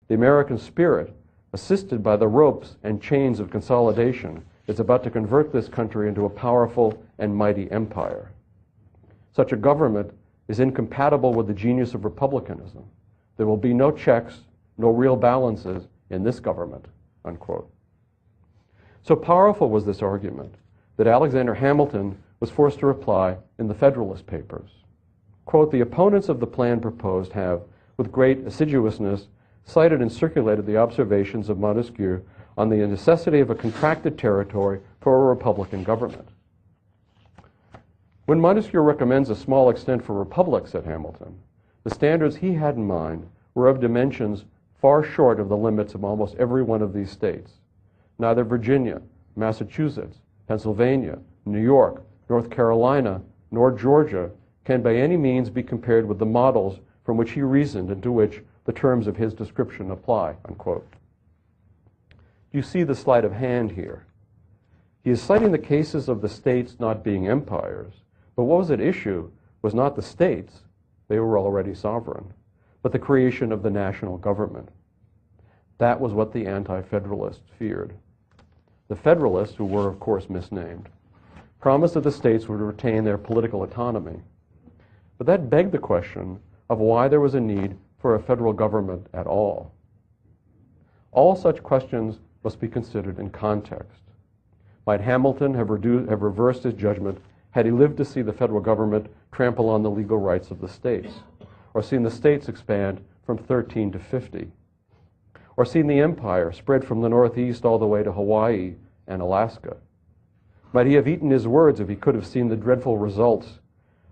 The American spirit, assisted by the ropes and chains of consolidation, is about to convert this country into a powerful and mighty empire. Such a government is incompatible with the genius of republicanism. There will be no checks, no real balances in this government, unquote. So powerful was this argument that Alexander Hamilton was forced to reply in the Federalist Papers. Quote, the opponents of the plan proposed have, with great assiduousness, cited and circulated the observations of Montesquieu on the necessity of a contracted territory for a republican government. When Montesquieu recommends a small extent for republic, said Hamilton, the standards he had in mind were of dimensions far short of the limits of almost every one of these states. Neither Virginia, Massachusetts, Pennsylvania, New York, North Carolina, nor Georgia can by any means be compared with the models from which he reasoned and to which the terms of his description apply, unquote. You see the sleight of hand here. He is citing the cases of the states not being empires, but what was at issue was not the states, they were already sovereign, but the creation of the national government. That was what the anti-federalists feared. The Federalists, who were of course misnamed, promised that the states would retain their political autonomy. But that begged the question of why there was a need for a federal government at all. All such questions must be considered in context. Might Hamilton have reversed his judgment had he lived to see the federal government trample on the legal rights of the states, or seen the states expand from 13 to 50, or seen the empire spread from the Northeast all the way to Hawaii and Alaska? Might he have eaten his words if he could have seen the dreadful results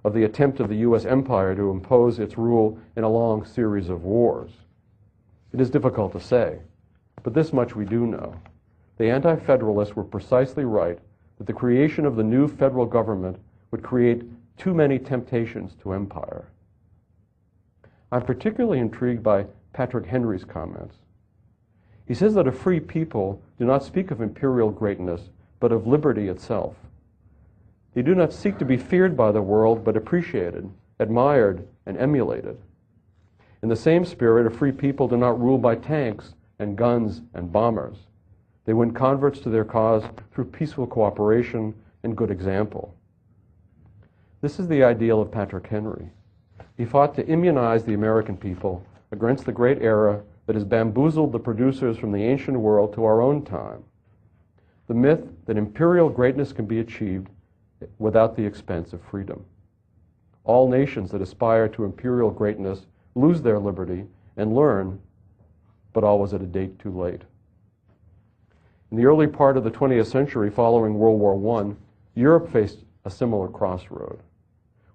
of the attempt of the U.S. empire to impose its rule in a long series of wars? It is difficult to say, but this much we do know. The anti-federalists were precisely right that the creation of the new federal government would create too many temptations to empire. I'm particularly intrigued by Patrick Henry's comments. He says that a free people do not speak of imperial greatness, but of liberty itself. They do not seek to be feared by the world, but appreciated, admired, and emulated. In the same spirit, a free people do not rule by tanks and guns and bombers. They win converts to their cause through peaceful cooperation and good example. This is the ideal of Patrick Henry. He fought to immunize the American people against the great era that has bamboozled the producers from the ancient world to our own time. The myth that imperial greatness can be achieved without the expense of freedom. All nations that aspire to imperial greatness lose their liberty and learn, but always at a date too late. In the early part of the 20th century following World War I, Europe faced a similar crossroad.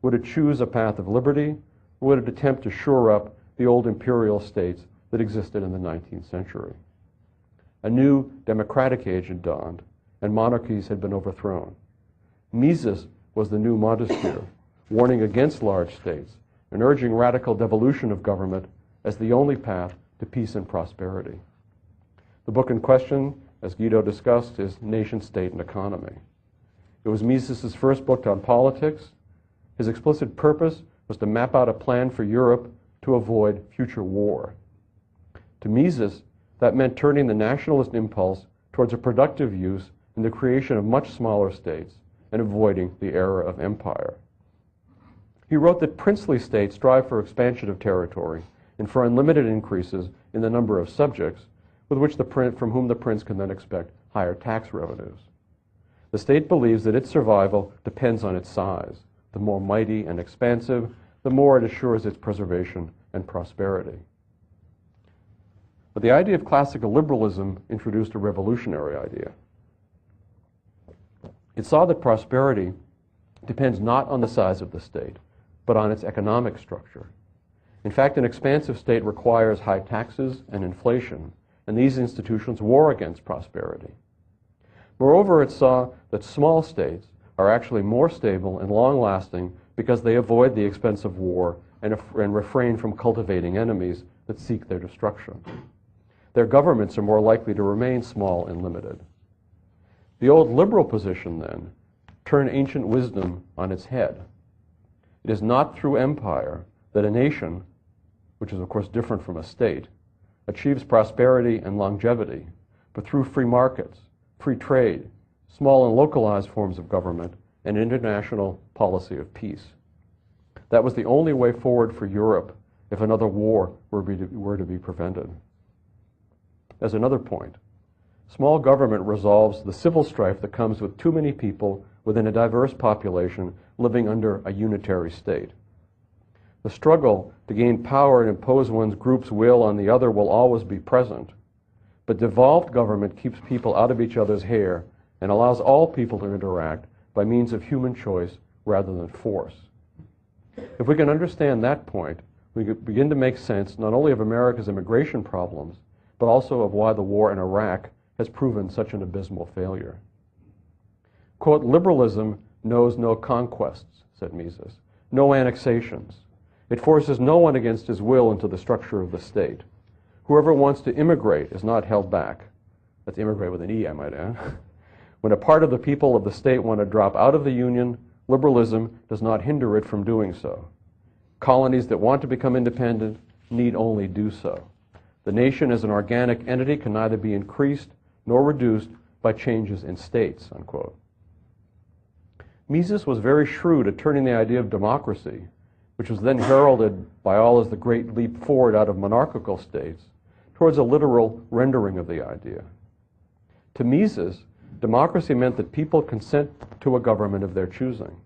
Would it choose a path of liberty, or would it attempt to shore up the old imperial states that existed in the 19th century? A new democratic age had dawned, and monarchies had been overthrown. Mises was the new Montesquieu, warning against large states and urging radical devolution of government as the only path to peace and prosperity. The book in question, as Guido discussed, is Nation, State, and Economy. It was Mises' first book on politics. His explicit purpose was to map out a plan for Europe to avoid future war. To Mises, that meant turning the nationalist impulse towards a productive use in the creation of much smaller states and avoiding the era of empire. He wrote that princely states strive for expansion of territory and for unlimited increases in the number of subjects from whom the prince can then expect higher tax revenues. The state believes that its survival depends on its size. The more mighty and expansive, the more it assures its preservation and prosperity. But the idea of classical liberalism introduced a revolutionary idea. It saw that prosperity depends not on the size of the state, but on its economic structure. In fact, an expansive state requires high taxes and inflation, and these institutions war against prosperity. Moreover, it saw that small states are actually more stable and long-lasting because they avoid the expense of war and refrain from cultivating enemies that seek their destruction. Their governments are more likely to remain small and limited. The old liberal position, then, turned ancient wisdom on its head. It is not through empire that a nation, which is of course different from a state achieves prosperity and longevity, but through free markets, free trade, small and localized forms of government, and international policy of peace. That was the only way forward for Europe if another war were to be prevented. As another point, small government resolves the civil strife that comes with too many people within a diverse population living under a unitary state. The struggle to gain power and impose one's group's will on the other will always be present, but devolved government keeps people out of each other's hair and allows all people to interact by means of human choice rather than force. If we can understand that point, we could begin to make sense not only of America's immigration problems, but also of why the war in Iraq has proven such an abysmal failure. Quote, liberalism knows no conquests, said Mises, no annexations. It forces no one against his will into the structure of the state. Whoever wants to immigrate is not held back. That's immigrate with an E, I might add. When a part of the people of the state want to drop out of the Union, liberalism does not hinder it from doing so. Colonies that want to become independent need only do so. The nation as an organic entity can neither be increased nor reduced by changes in states, unquote. Mises was very shrewd at turning the idea of democracy, which was then heralded by all as the great leap forward out of monarchical states, towards a literal rendering of the idea. To Mises, democracy meant that people consent to a government of their choosing.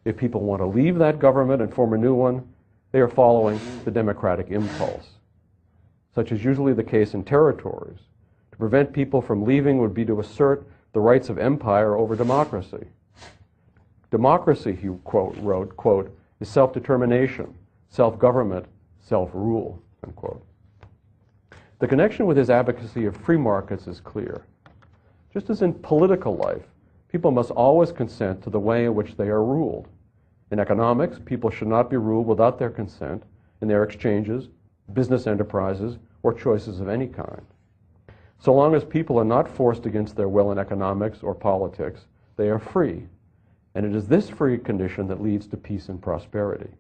If people want to leave that government and form a new one, they are following the democratic impulse. Such is usually the case in territories. To prevent people from leaving would be to assert the rights of empire over democracy. Democracy, he wrote, quote, is self-determination, self-government, self-rule, unquote. The connection with his advocacy of free markets is clear. Just as in political life, people must always consent to the way in which they are ruled. In economics, people should not be ruled without their consent in their exchanges, business enterprises, or choices of any kind. So long as people are not forced against their will in economics or politics, they are free. And it is this free condition that leads to peace and prosperity.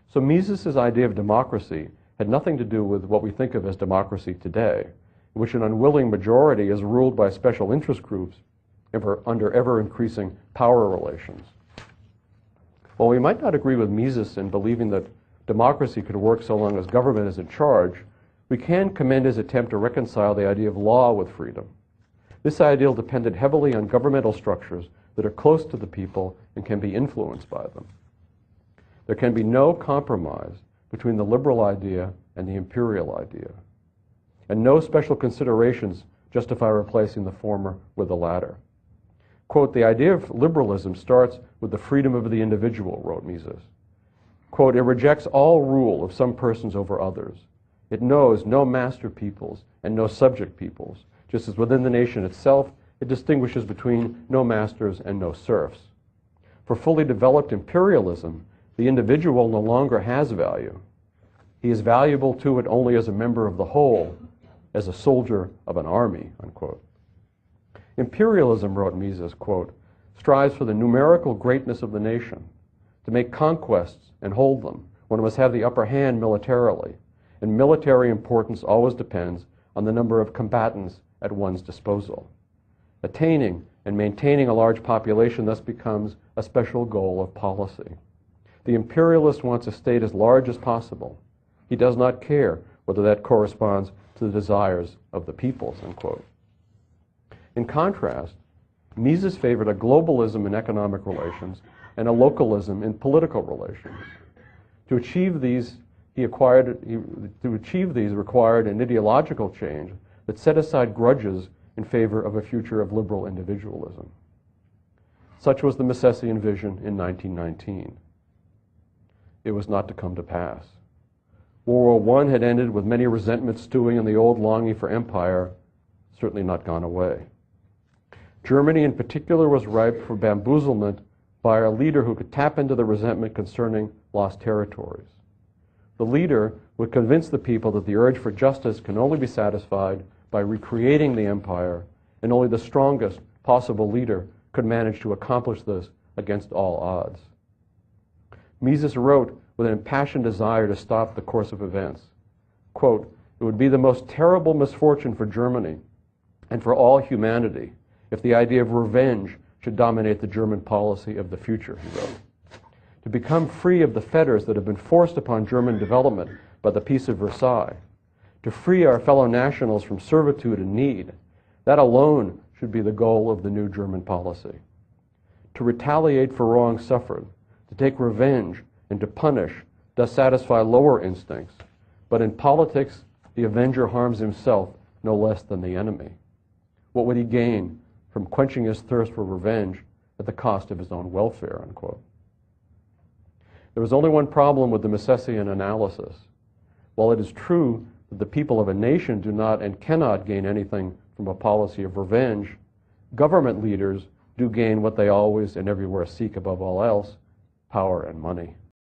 So Mises' idea of democracy had nothing to do with what we think of as democracy today, in which an unwilling majority is ruled by special interest groups under ever-increasing power relations. While we might not agree with Mises in believing that democracy could work so long as government is in charge, we can commend his attempt to reconcile the idea of law with freedom. This ideal depended heavily on governmental structures that are close to the people and can be influenced by them. There can be no compromise between the liberal idea and the imperial idea, and no special considerations justify replacing the former with the latter. Quote, the idea of liberalism starts with the freedom of the individual, wrote Mises. Quote, it rejects all rule of some persons over others. It knows no master peoples and no subject peoples, just as within the nation itself, it distinguishes between no masters and no serfs. For fully developed imperialism, the individual no longer has value. He is valuable to it only as a member of the whole, as a soldier of an army, unquote. Imperialism, wrote Mises, quote, strives for the numerical greatness of the nation. To make conquests and hold them, one must have the upper hand militarily, and military importance always depends on the number of combatants at one's disposal. Attaining and maintaining a large population thus becomes a special goal of policy. The imperialist wants a state as large as possible. He does not care whether that corresponds to the desires of the peoples, unquote. In contrast, Mises favored a globalism in economic relations and a localism in political relations. To achieve these required an ideological change that set aside grudges in favor of a future of liberal individualism. Such was the Misesian vision in 1919. It was not to come to pass. World War I had ended with many resentments stewing in the old longing for empire, certainly not gone away. Germany in particular was ripe for bamboozlement by a leader who could tap into the resentment concerning lost territories. The leader would convince the people that the urge for justice can only be satisfied by recreating the empire, and only the strongest possible leader could manage to accomplish this against all odds. Mises wrote with an impassioned desire to stop the course of events. Quote, It would be the most terrible misfortune for Germany and for all humanity if the idea of revenge should dominate the German policy of the future, he wrote. To become free of the fetters that have been forced upon German development by the Peace of Versailles, to free our fellow nationals from servitude and need, that alone should be the goal of the new German policy. To retaliate for wrongs suffered, to take revenge, and to punish does satisfy lower instincts, but in politics, the avenger harms himself no less than the enemy. What would he gain from quenching his thirst for revenge at the cost of his own welfare, unquote. There was only one problem with the Misesian analysis. While it is true that the people of a nation do not and cannot gain anything from a policy of revenge, government leaders do gain what they always and everywhere seek above all else, power and money.